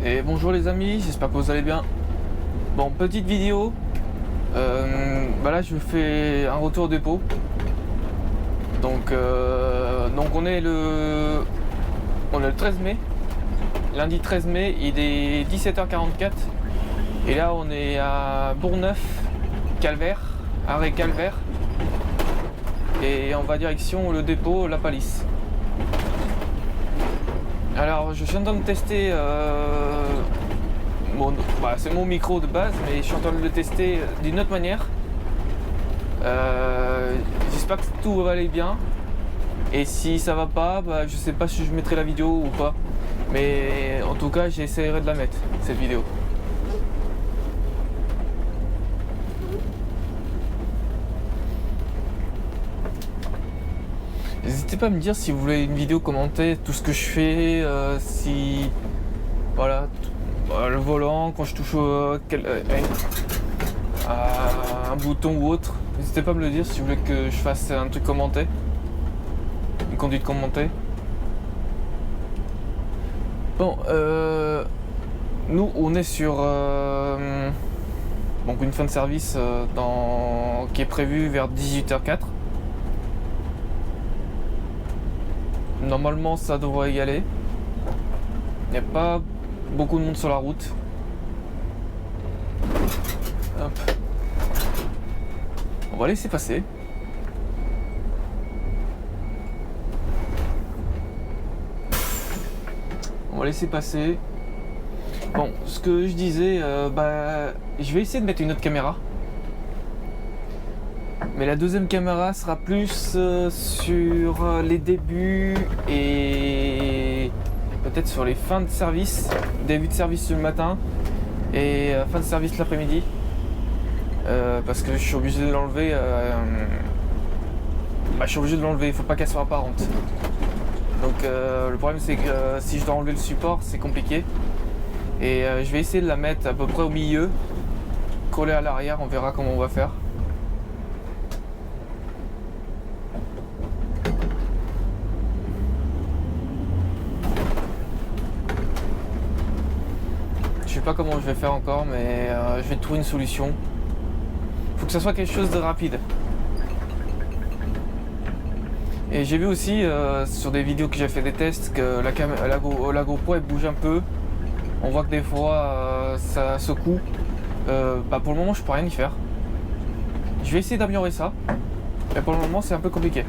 Et bonjour les amis, j'espère que vous allez bien. Bon, petite vidéo. Là je fais un retour dépôt. Donc on est le 13 mai. Lundi 13 mai, il est 17h44. Et là on est à Bourgneuf, Calvaire, arrêt Calvaire. Et on va direction le dépôt La Palisse. Alors je suis en train de tester c'est mon micro de base, mais je suis en train de le tester d'une autre manière. J'espère que tout va aller bien. Et si ça va pas, je sais pas si je mettrai la vidéo ou pas. Mais en tout cas j'essaierai de la mettre, cette vidéo. N'hésitez pas à me dire si vous voulez une vidéo commenter tout ce que je fais, si voilà le volant quand je touche à un bouton ou autre. N'hésitez pas à me le dire si vous voulez que je fasse un truc commenté, une conduite commentée. Bon, nous on est sur une fin de service qui est prévue vers 18h04. Normalement ça devrait y aller. Il n'y a pas beaucoup de monde sur la route. Hop. On va laisser passer. On va laisser passer. Bon, ce que je disais, je vais essayer de mettre une autre caméra. Mais la deuxième caméra sera plus sur les débuts et peut-être sur les fins de service, début de service le matin et fin de service l'après-midi. Parce que je suis obligé de l'enlever. Je suis obligé de l'enlever, il faut pas qu'elle soit apparente. Donc le problème c'est que si je dois enlever le support, c'est compliqué. Et je vais essayer de la mettre à peu près au milieu, collée à l'arrière, on verra comment on va faire. Je sais pas comment je vais faire encore, mais je vais trouver une solution. Faut que ça soit quelque chose de rapide. Et j'ai vu aussi sur des vidéos que j'ai fait des tests que la GoPro elle bouge un peu. On voit que des fois ça secoue. Pour le moment je peux rien y faire. Je vais essayer d'améliorer ça. Mais pour le moment c'est un peu compliqué.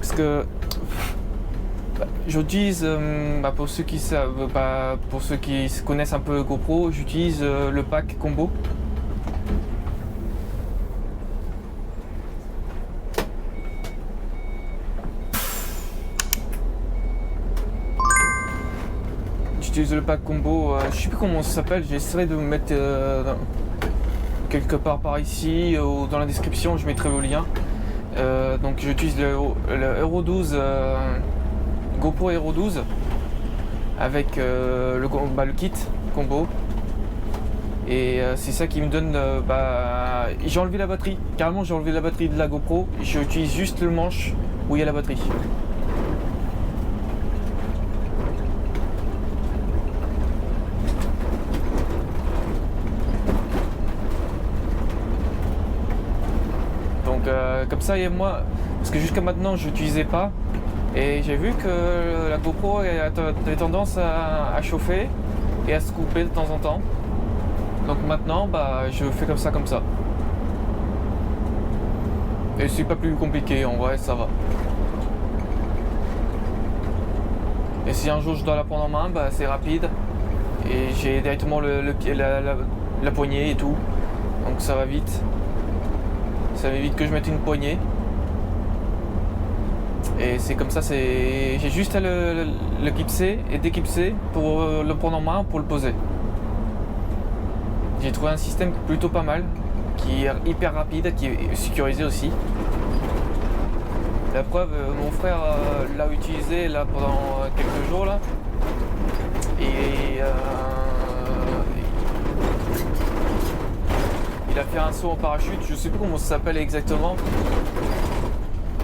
Parce que j'utilise, pour ceux qui savent, pour ceux qui connaissent un peu GoPro, j'utilise le pack combo. J'utilise le pack combo, je sais plus comment ça s'appelle, j'essaierai de vous mettre quelque part par ici ou dans la description, je mettrai le lien. Donc j'utilise le Hero 12. GoPro Hero 12 avec le kit combo et c'est ça qui me donne j'ai enlevé la batterie, carrément j'ai enlevé la batterie de la GoPro et j'utilise juste le manche où il y a la batterie. Donc comme ça, et moi, parce que jusqu'à maintenant je n'utilisais pas. Et j'ai vu que la GoPro avait tendance à chauffer et à se couper de temps en temps. Donc maintenant, je fais comme ça. Et c'est pas plus compliqué, en vrai, ça va. Et si un jour je dois la prendre en main, c'est rapide. Et j'ai directement le pied, la poignée et tout. Donc ça va vite. Ça m'évite que je mette une poignée. Et c'est comme ça, j'ai juste à le clipser et déclipser pour le prendre en main, pour le poser. J'ai trouvé un système plutôt pas mal, qui est hyper rapide, qui est sécurisé aussi. La preuve, mon frère l'a utilisé là pendant quelques jours là. Et il a fait un saut en parachute, je sais plus comment ça s'appelle exactement.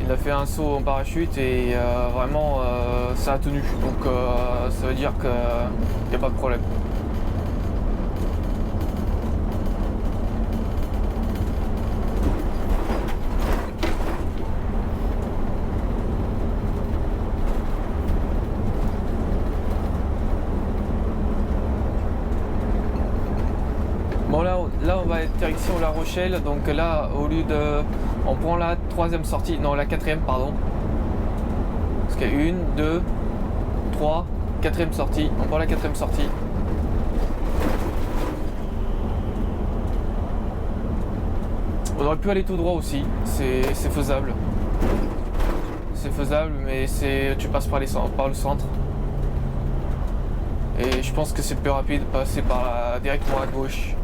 il a fait un saut en parachute et vraiment ça a tenu. Donc ça veut dire qu'il n'y a pas de problème. Bon là on va être direction La Rochelle, donc là au lieu de... On prend la troisième sortie, non la quatrième pardon. Parce qu'il y a 1, 2, 3, quatrième sortie, on prend la quatrième sortie. On aurait pu aller tout droit aussi, c'est faisable. C'est faisable mais tu passes par le centre. Et je pense que c'est plus rapide de passer directement à gauche.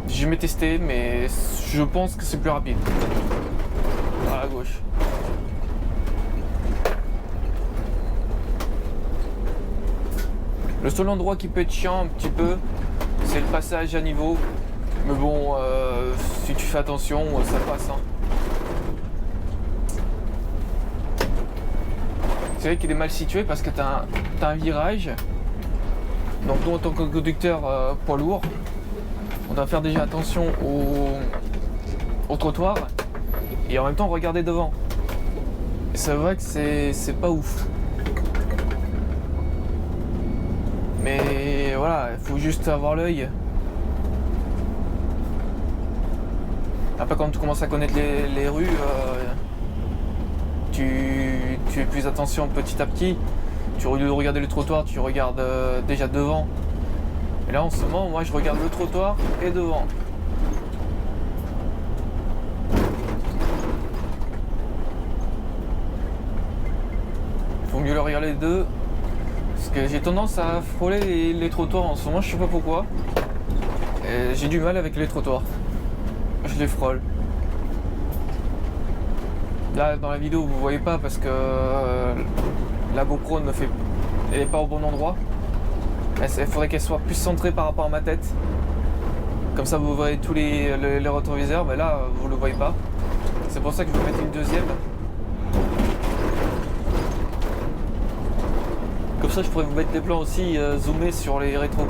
J'ai jamais testé, mais je pense que c'est plus rapide. À gauche. Le seul endroit qui peut être chiant un petit peu, c'est le passage à niveau. Mais bon, si tu fais attention, ça passe. Hein. C'est vrai qu'il est mal situé parce que t'as un virage. Donc nous en tant que conducteur poids lourd, on doit faire déjà attention au trottoir et en même temps regarder devant. Et c'est vrai que c'est pas ouf. Mais voilà, il faut juste avoir l'œil. Après quand tu commences à connaître les rues, tu fais plus attention petit à petit. Au lieu de regarder le trottoir, tu regardes déjà devant. Et là en ce moment, moi je regarde le trottoir et devant. Il faut mieux le regarder les deux. Parce que j'ai tendance à frôler les trottoirs en ce moment, je sais pas pourquoi. J'ai du mal avec les trottoirs. Je les frôle. Là dans la vidéo vous voyez pas parce que la GoPro elle est pas au bon endroit. Il faudrait qu'elle soit plus centrée par rapport à ma tête. Comme ça vous voyez tous les rétroviseurs, mais là vous le voyez pas. C'est pour ça que je vais mettre une deuxième. Comme ça je pourrais vous mettre des plans aussi zoomés sur les rétros.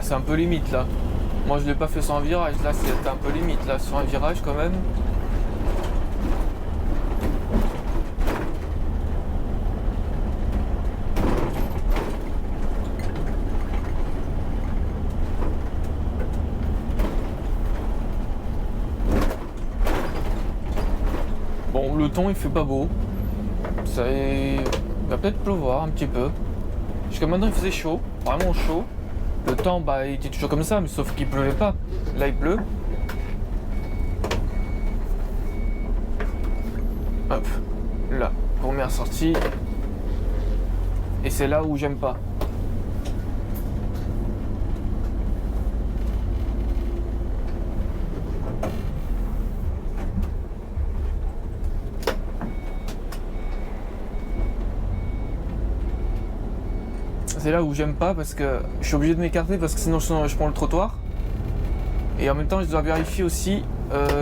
C'est un peu limite là. Moi je l'ai pas fait sur un virage, là c'était un peu limite là, sur un virage quand même. Bon le temps il fait pas beau. Il va peut-être pleuvoir un petit peu. Jusqu'à maintenant il faisait chaud, vraiment chaud. Le temps, il était toujours comme ça, mais sauf qu'il pleuvait pas. Là, il pleut. Hop, là, première sortie. Et c'est là où j'aime pas. C'est là où j'aime pas parce que je suis obligé de m'écarter parce que sinon je prends le trottoir. Et en même temps je dois vérifier aussi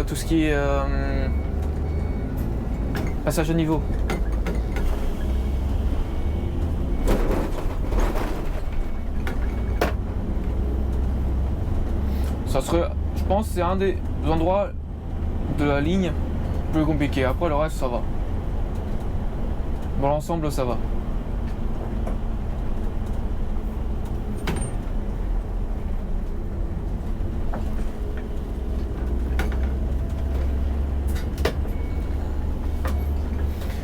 tout ce qui est passage à niveau. Ça serait, je pense, c'est un des endroits de la ligne plus compliqué. Après le reste ça va. Dans l'ensemble ça va.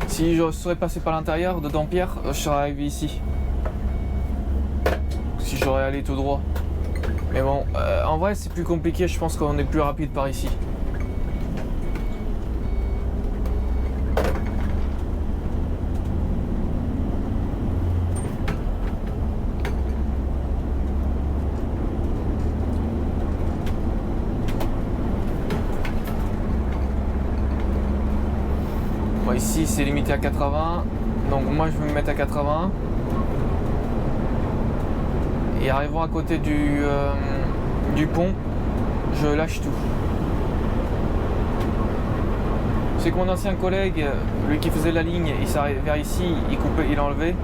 Si je serais passé par l'intérieur de Dampierre, je serais arrivé ici. Si j'aurais allé tout droit. Mais bon, en vrai c'est plus compliqué, je pense qu'on est plus rapide par ici. ici c'est limité à 80, donc moi je vais me mettre à 80. Et arrivant à côté du pont, je lâche tout. C'est que mon ancien collègue, lui qui faisait la ligne, il s'arrêtait vers ici, il coupait, il enlevait.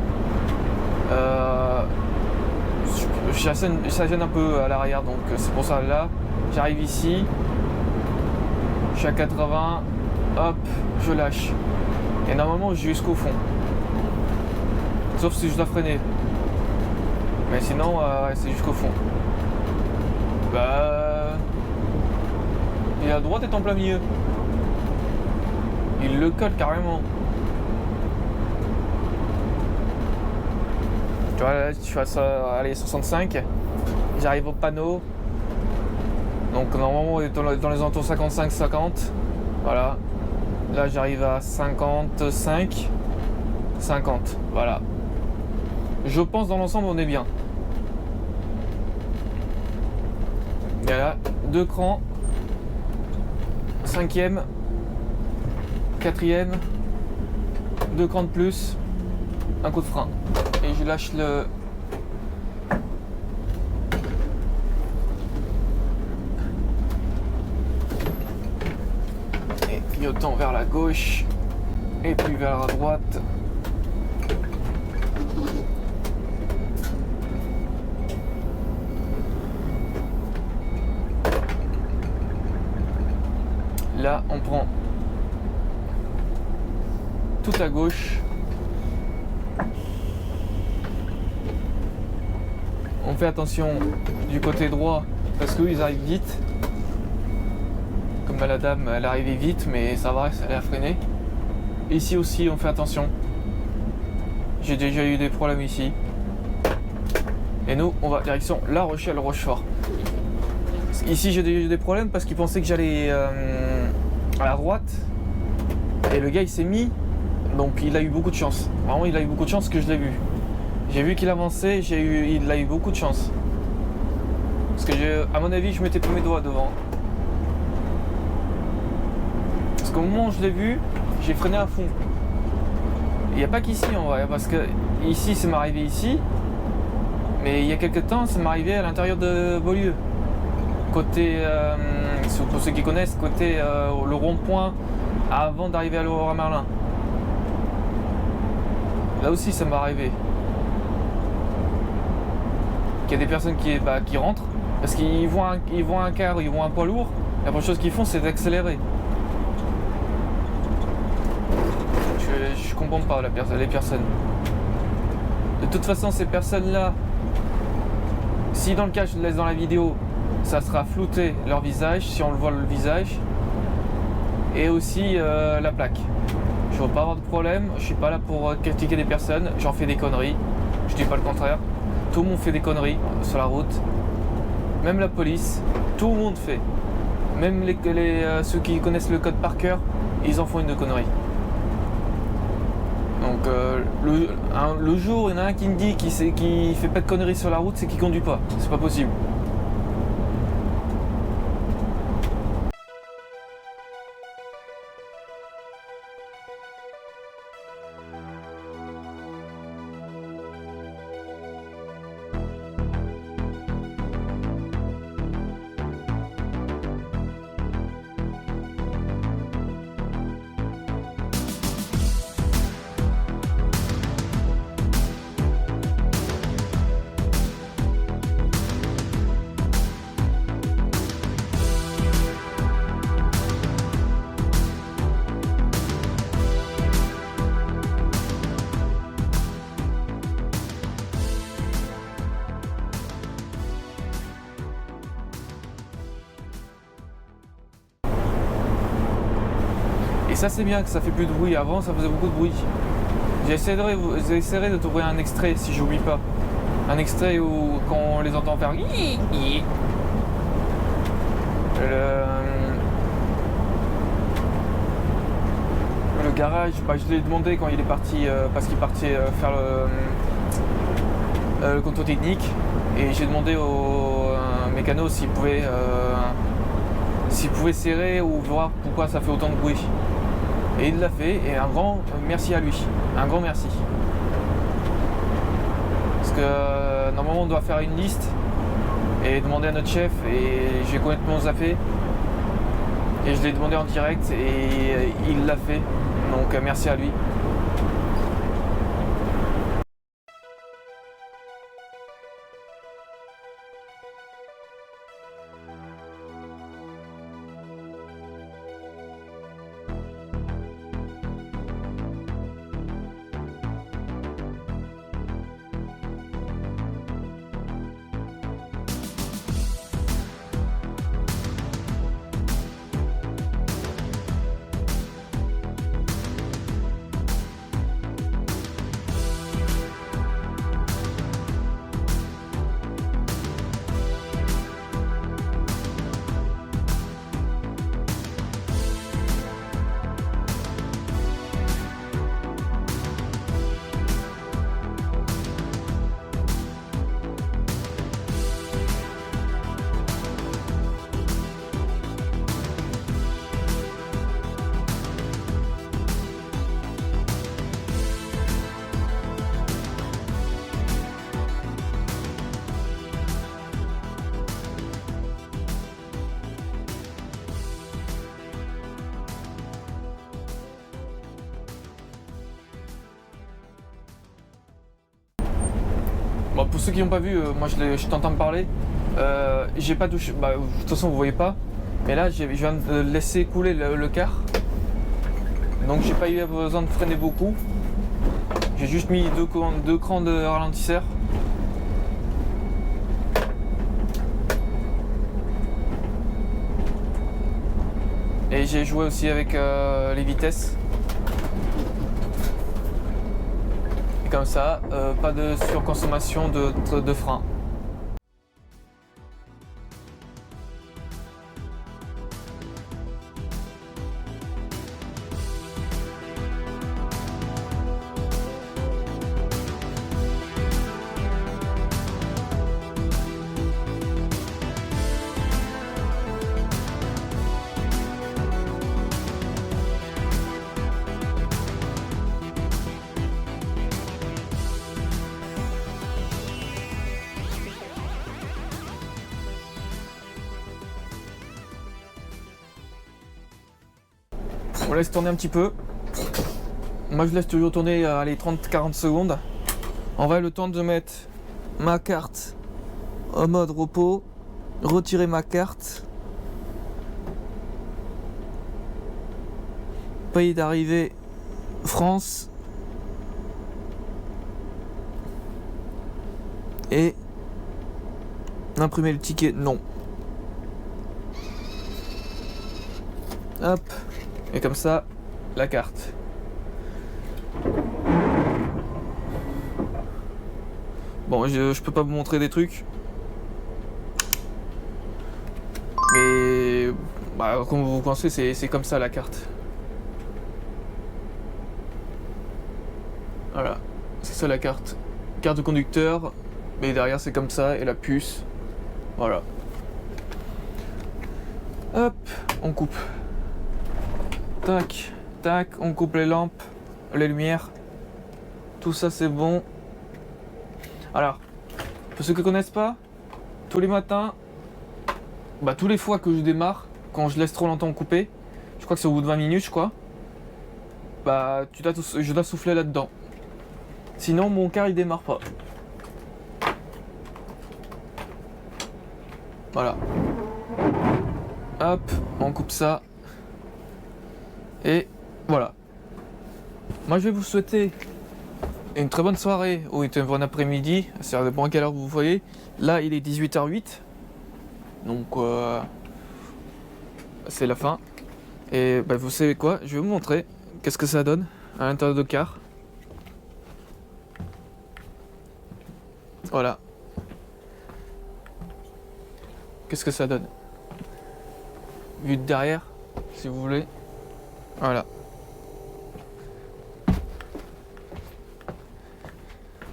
Ça gêne un peu à l'arrière, donc c'est pour ça là, j'arrive ici, je suis à 80, hop, je lâche. Et normalement je vais jusqu'au fond. Sauf si je dois freiner. Mais sinon c'est jusqu'au fond. Bah. Et à droite est en plein milieu. Il le colle carrément. Tu vois là, je suis à 65. J'arrive au panneau. Donc normalement on est dans les alentours 55-50. Voilà. Là j'arrive à 55. 50. Voilà. Je pense dans l'ensemble on est bien. Et là, 2 crans. 5e. 4e. 2 crans de plus. Un coup de frein. Et je lâche le... Et clignotant vers la gauche. Et puis vers la droite. Là, on prend tout à gauche. On fait attention du côté droit parce qu'eux ils arrivent vite. Comme la dame, elle arrivait vite, mais ça va, elle a freiné. Ici aussi, on fait attention. J'ai déjà eu des problèmes ici. Et nous, on va direction La Rochelle, Rochefort. Ici, j'ai eu des problèmes parce qu'ils pensaient que j'allais à la droite. Et le gars, il s'est mis. Donc, il a eu beaucoup de chance. Vraiment, il a eu beaucoup de chance que je l'ai vu. J'ai vu qu'il avançait, il a eu beaucoup de chance. Parce que, à mon avis, je mettais tous mes doigts devant. Parce qu'au moment où je l'ai vu, j'ai freiné à fond. Il n'y a pas qu'ici en vrai, parce que ici, ça m'est arrivé ici. Mais il y a quelques temps, ça m'est arrivé à l'intérieur de Beaulieu. Côté, pour ceux qui connaissent, côté le rond-point avant d'arriver à Leroy Merlin. Là aussi, ça m'est arrivé. Il y a des personnes qui rentrent parce qu'ils voient un car, ils voient un poids lourd. La première chose qu'ils font, c'est d'accélérer. Je comprends pas les personnes. De toute façon, ces personnes-là, si dans le cas je le laisse dans la vidéo, ça sera flouté leur visage, si on le voit le visage, et aussi la plaque. Je ne veux pas avoir de problème, je suis pas là pour critiquer des personnes, j'en fais des conneries, je dis pas le contraire. Tout le monde fait des conneries sur la route, même la police, tout le monde fait. Même ceux qui connaissent le code par cœur, ils en font une de conneries. Donc le jour où il y en a un qui me dit qu'il fait pas de conneries sur la route, c'est qu'il conduit pas, c'est pas possible. Et ça c'est bien que ça fait plus de bruit, avant ça faisait beaucoup de bruit. J'essaierai de trouver un extrait si j'oublie pas. Un extrait où quand on les entend faire le garage, je lui ai demandé quand il est parti parce qu'il partait faire le contrôle technique et j'ai demandé au mécano s'il pouvait serrer ou voir pourquoi ça fait autant de bruit. Et il l'a fait, et un grand merci à lui. Un grand merci. Parce que normalement on doit faire une liste et demander à notre chef, et j'ai complètement zappé. Et je l'ai demandé en direct et il l'a fait. Donc merci à lui. Bon, pour ceux qui n'ont pas vu, moi je t'entends me parler. J'ai pas touché. Bah, de toute façon, vous voyez pas. Mais là, je viens de laisser couler le quart. Donc, j'ai pas eu besoin de freiner beaucoup. J'ai juste mis deux crans de ralentisseur. Et j'ai joué aussi avec les vitesses. Et comme ça, pas de surconsommation de frein. On laisse tourner un petit peu. Moi je laisse toujours tourner les 30-40 secondes. On va le temps de mettre ma carte en mode repos, retirer ma carte, pays d'arrivée France et imprimer le ticket non. Hop. Et comme ça, la carte. Bon, je peux pas vous montrer des trucs. Mais bah, comme vous pensez, c'est comme ça la carte. Voilà, c'est ça la carte. Carte de conducteur, mais derrière c'est comme ça, et la puce. Voilà. Hop, on coupe. Tac, tac, on coupe les lampes, les lumières. Tout ça c'est bon. Alors, pour ceux qui ne connaissent pas, tous les matins, bah tous les fois que je démarre, quand je laisse trop longtemps couper, je crois que c'est au bout de 20 minutes je crois, bah je dois souffler là-dedans. Sinon mon car il démarre pas. Voilà. Hop, on coupe ça. Et voilà. Moi je vais vous souhaiter une très bonne soirée ou un bon après-midi. Ça dépend à quelle heure vous voyez. Là il est 18h08. Donc c'est la fin. Et bah, vous savez quoi, je vais vous montrer qu'est-ce que ça donne à l'intérieur de car. Voilà. Qu'est-ce que ça donne? Vue de derrière, si vous voulez. Voilà.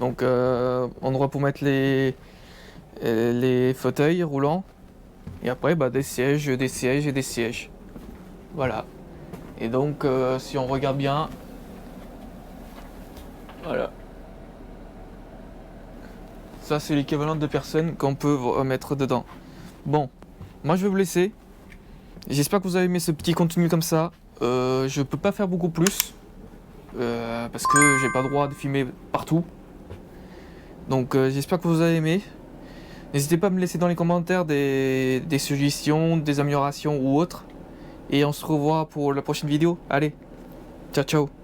Donc endroit pour mettre les fauteuils roulants. Et après bah, des sièges et des sièges. Voilà. Et donc si on regarde bien, voilà, ça c'est l'équivalent de personnes qu'on peut mettre dedans. Bon, moi je vais vous laisser. J'espère que vous avez aimé ce petit contenu comme ça. Je peux pas faire beaucoup plus parce que j'ai pas le droit de filmer partout. Donc j'espère que vous avez aimé. N'hésitez pas à me laisser dans les commentaires des suggestions, des améliorations ou autres. Et on se revoit pour la prochaine vidéo. Allez, ciao ciao.